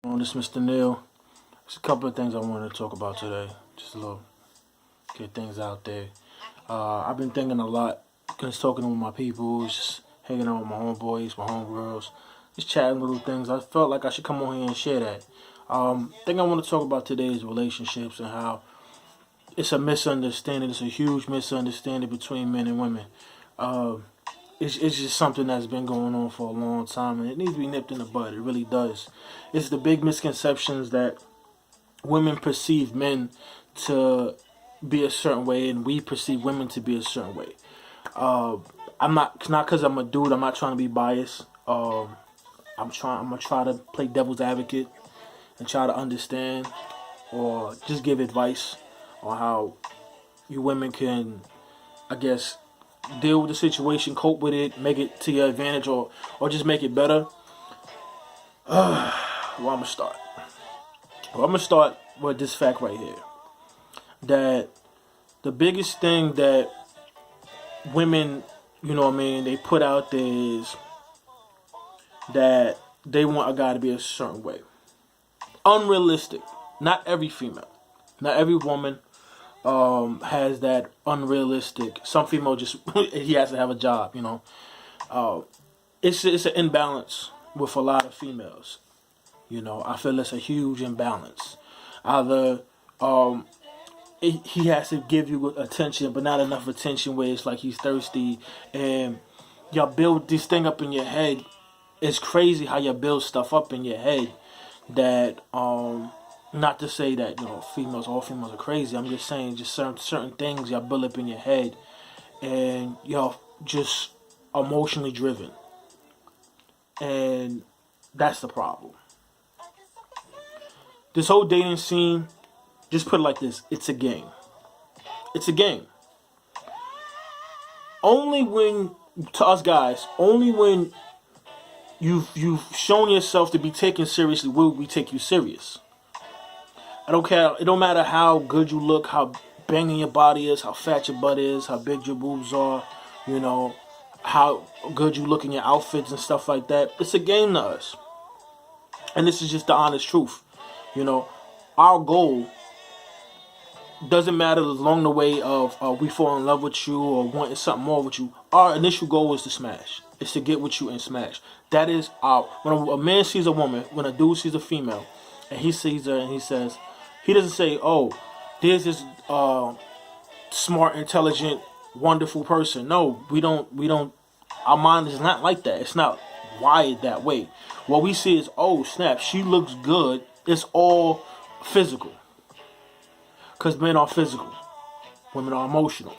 On this, Mr. Neil. There's a couple of things I wanted to talk about today. Just a little, get things out there. I've been thinking a lot, just talking with my people, just hanging out with my homeboys, my homegirls, just chatting little things. I felt like I should come on here and share that. Thing I want to talk about today is relationships and how it's a misunderstanding. It's a huge misunderstanding between men and women. Uh, it's just something that's been going on for a long time, and it needs to be nipped in the bud. It really does. It's the big misconceptions that women perceive men to be a certain way, and we perceive women to be a certain way. Uh, I'm not because I'm a dude. I'm not trying to be biased. I'm gonna try to play devil's advocate and try to understand or just give advice on how you women can, I guess, deal with the situation, cope with it, make it to your advantage, or just make it better. Well, I'm gonna start. Well, I'm gonna start with this fact right here: that the biggest thing that women, they put out there is that they want a guy to be a certain way. Unrealistic. Not every female, not every woman has that unrealistic. Some female just he has to have a job. It's an imbalance with a lot of females. I feel it's a huge imbalance. Either he has to give you attention, but not enough attention where it's like he's thirsty, and y'all build this thing up in your head. It's crazy how you build stuff up in your head that not to say that all females are crazy. I'm just saying just certain things y'all build up in your head, and y'all just emotionally driven, and that's the problem. This whole dating scene, just put it like this: it's a game. It's a game. Only when, to us guys, only when you've shown yourself to be taken seriously will we take you serious. I don't care. It don't matter how good you look, how banging your body is, how fat your butt is, how big your boobs are, how good you look in your outfits and stuff like that. It's a game to us. And this is just the honest truth. Our goal doesn't matter along the way of we fall in love with you or wanting something more with you. Our initial goal is to smash. It's to get with you and smash. That is when a man sees a woman, when a dude sees a female, and he sees her and he says, he doesn't say, "Oh, there's this smart, intelligent, wonderful person." No, we don't. Our mind is not like that. It's not wired that way. What we see is, "Oh snap, she looks good." It's all physical. Because men are physical. Women are emotional.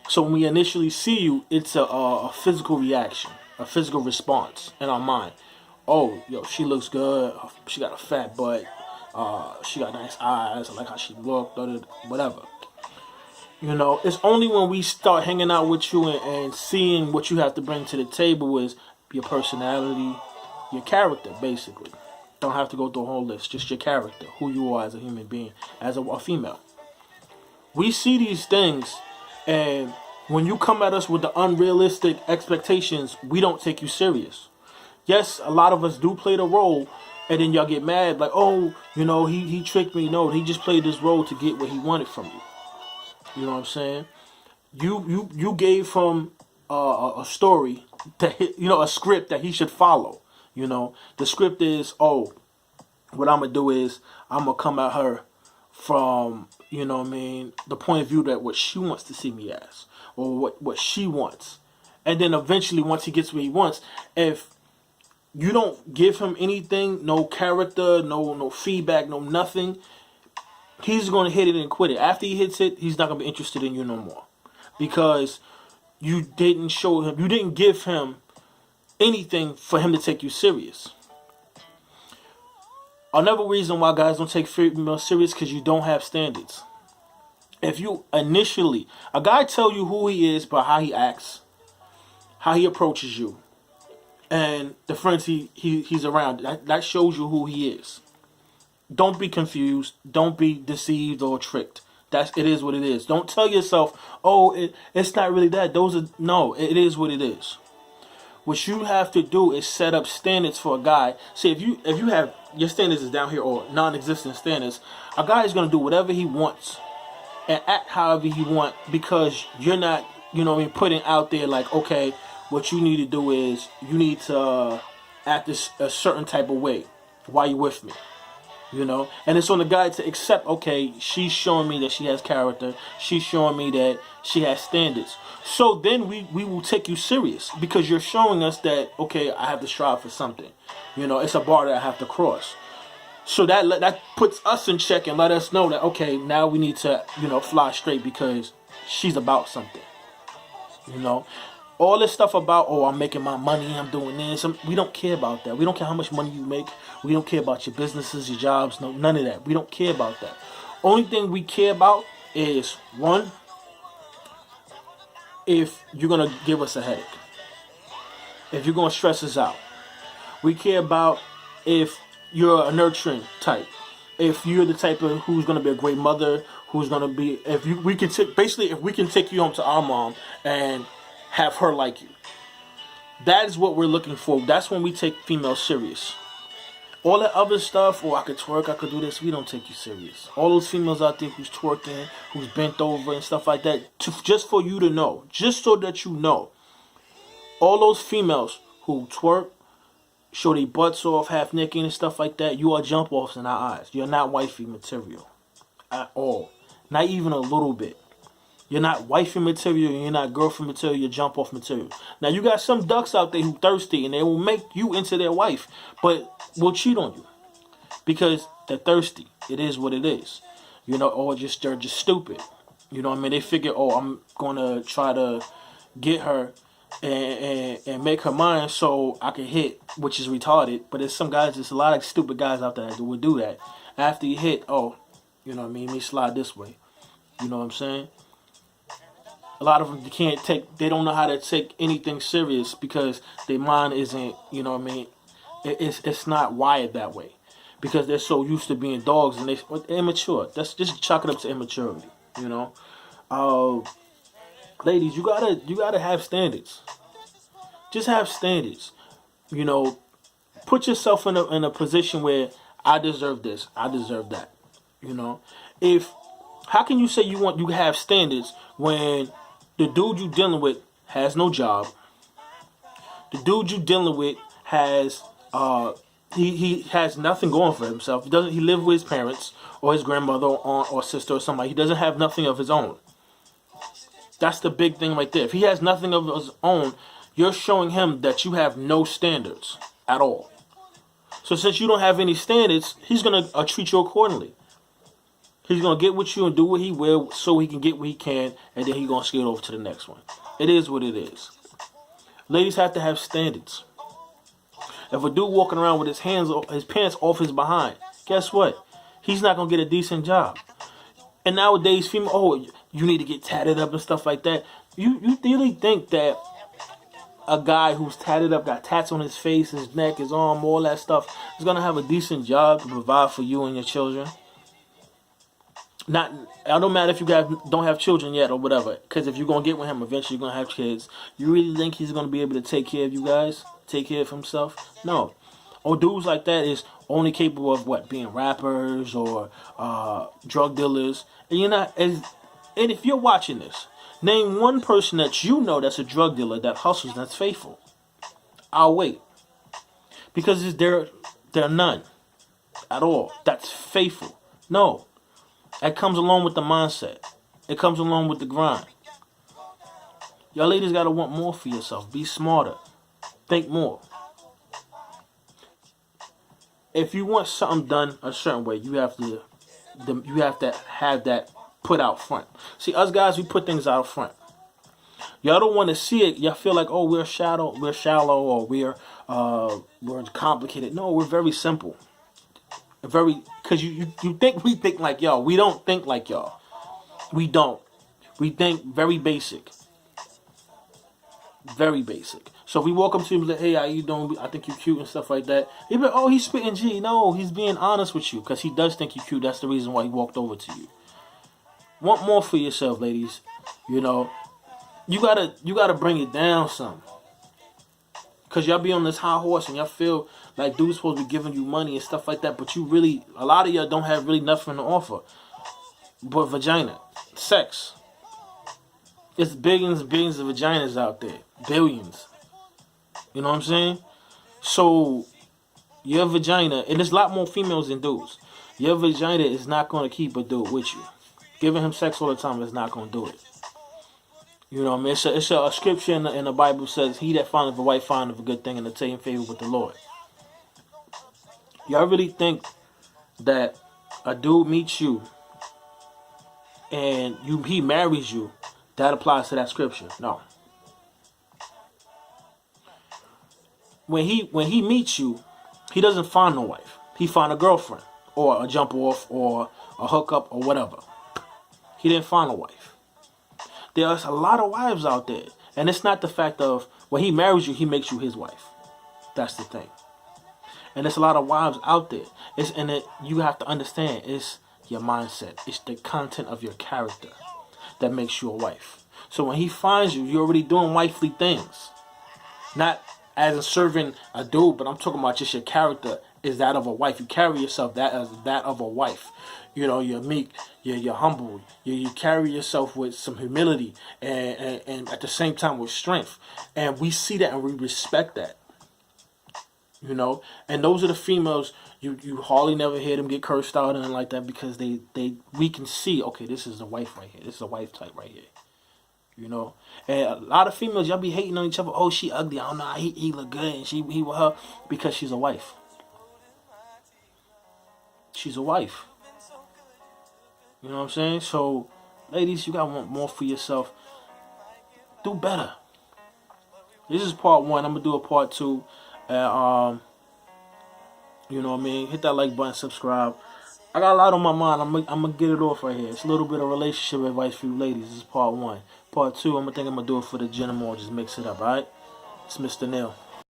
So when we initially see you, it's a physical reaction. A physical response in our mind. Oh, she looks good. She got a fat butt. She got nice eyes. I like how she looked. Whatever. It's only when we start hanging out with you and seeing what you have to bring to the table is your personality, your character, basically. Don't have to go through a whole list. Just your character, who you are as a human being, as a female. We see these things, and when you come at us with the unrealistic expectations, we don't take you serious. Yes, a lot of us do play the role, and then y'all get mad, like, "Oh, he tricked me." No, he just played this role to get what he wanted from you. You know what I'm saying? You gave him a story that a script that he should follow. The script is, oh, what I'm gonna do is I'm gonna come at her from the point of view that what she wants to see me as, or what she wants, and then eventually once he gets what he wants, if you don't give him anything, no character, no feedback, no nothing, he's gonna hit it and quit it. After he hits it, he's not gonna be interested in you no more, because you didn't give him anything for him to take you serious. Another reason why guys don't take females serious, because you don't have standards. If you initially, a guy tell you who he is by how he acts, how he approaches you, and the friends he's around, that shows you who he is. Don't be confused. Don't be deceived or tricked. It is what it is. Don't tell yourself, "Oh, it's not really that." No, it is what it is. What you have to do is set up standards for a guy. See, if you have your standards is down here or non-existent standards, a guy is gonna do whatever he wants and act however he want because you're not, putting out there like, okay, what you need to do is you need to act a certain type of way while you're with me. And it's on the guy to accept, okay, she's showing me that she has character, she's showing me that she has standards, so then we will take you serious because you're showing us that, okay, I have to strive for something. It's a bar that I have to cross. So that puts us in check and let us know that, okay, now we need to fly straight because she's about something. All this stuff about, oh, I'm making my money, I'm doing this. We don't care about that. We don't care how much money you make. We don't care about your businesses, your jobs, no, none of that. We don't care about that. Only thing we care about is, one, if you're going to give us a headache. If you're going to stress us out. We care about if you're a nurturing type. If you're the type of who's going to be a great mother, who's going to be, if we can take you home to our mom and have her like you. That is what we're looking for. That's when we take females serious. All that other stuff, I could twerk, I could do this, we don't take you serious. All those females out there who's twerking, who's bent over and stuff like that, just for you to know, just so that you know, all those females who twerk, show their butts off, half naked and stuff like that, you are jump offs in our eyes. You're not wifey material at all. Not even a little bit. You're not wifey material, you're not girlfriend material, you're jump off material. Now you got some ducks out there who thirsty and they will make you into their wife, but will cheat on you. Because they're thirsty. It is what it is. Or they're just stupid. They figure, I'm gonna try to get her and make her mine so I can hit, which is retarded. But there's a lot of stupid guys out there that would do that. After you hit, let me slide this way. You know what I'm saying? A lot of them they don't know how to take anything serious because their mind isn't, it's not wired that way. Because they're so used to being dogs and they're immature. That's just chalk it up to immaturity, ladies, you gotta have standards. Just have standards. Put yourself in a position where I deserve this, I deserve that. How can you say you have standards when the dude you dealing with has no job? The dude you dealing with has he has nothing going for himself. He live with his parents or his grandmother or aunt or sister or somebody. He doesn't have nothing of his own. That's the big thing right there. If he has nothing of his own, you're showing him that you have no standards at all. So since you don't have any standards, he's gonna treat you accordingly. He's going to get with you and do what he will so he can get what he can, and then he's going to skate over to the next one. It is what it is. Ladies have to have standards. If a dude walking around with his pants off his behind, guess what? He's not going to get a decent job. And nowadays, you need to get tatted up and stuff like that. You really think that a guy who's tatted up, got tats on his face, his neck, his arm, all that stuff, is going to have a decent job to provide for you and your children? It don't matter if you guys don't have children yet or whatever, because if you're going to get with him, eventually you're going to have kids. You really think he's going to be able to take care of you guys? Take care of himself? No. Or dudes like that is only capable of being rappers or drug dealers. And if you're watching this, name one person that you know that's a drug dealer that hustles, that's faithful. I'll wait. Because there are none at all that's faithful. No. That comes along with the mindset. It comes along with the grind. Y'all ladies gotta want more for yourself. Be smarter. Think more. If you want something done a certain way, you have to have that put out front. See, us guys, we put things out front. Y'all don't want to see it. Y'all feel like, we're shallow, or we're complicated. No, we're very simple. Because you think we think like y'all. We don't think like y'all. We don't. We think very basic. Very basic. So if we walk up to you and be like, hey, how you doing? I think you're cute and stuff like that. He'd be like, he's spitting G. No, he's being honest with you because he does think you're cute. That's the reason why he walked over to you. Want more for yourself, ladies. You gotta bring it down some. Because y'all be on this high horse and y'all feel like dudes supposed to be giving you money and stuff like that. But you really, a lot of y'all don't have really nothing to offer but vagina. Sex. It's billions and billions of vaginas out there. Billions. You know what I'm saying? So, your vagina, and there's a lot more females than dudes. Your vagina is not going to keep a dude with you. Giving him sex all the time is not going to do it. You know what I mean? It's a scripture in the Bible says, he that findeth a wife findeth a good thing and attain favor with the Lord. Y'all really think that a dude meets you and he marries you, that applies to that scripture? No. When he meets you, he doesn't find a wife. He find a girlfriend or a jump off or a hookup or whatever. He didn't find a wife. There's a lot of wives out there. And it's not the fact of when he marries you, he makes you his wife. That's the thing. And there's a lot of wives out there. You have to understand, it's your mindset. It's the content of your character that makes you a wife. So when he finds you, you're already doing wifely things. Not as in serving a dude, but I'm talking about just your character is that of a wife. You carry yourself that as that of a wife. You know, you're meek, you're humble, you carry yourself with some humility and at the same time with strength. And we see that and we respect that. You know, and those are the females you hardly never hear them get cursed out and like that because we can see, okay, this is a wife right here. This is a wife type right here. You know, and a lot of females, y'all be hating on each other. Oh, she ugly. I don't know. He look good, and he with her because she's a wife. She's a wife. You know what I'm saying? So, ladies, you gotta want more for yourself. Do better. This is part 1. I'm gonna do a part 2. And you know what I mean? Hit that like button, subscribe. I got a lot on my mind. I'm gonna get it off right here. It's a little bit of relationship advice for you ladies. This is part 1. Part 2, I'm gonna do it for the gentleman or just mix it up, alright? It's Mr. Neil.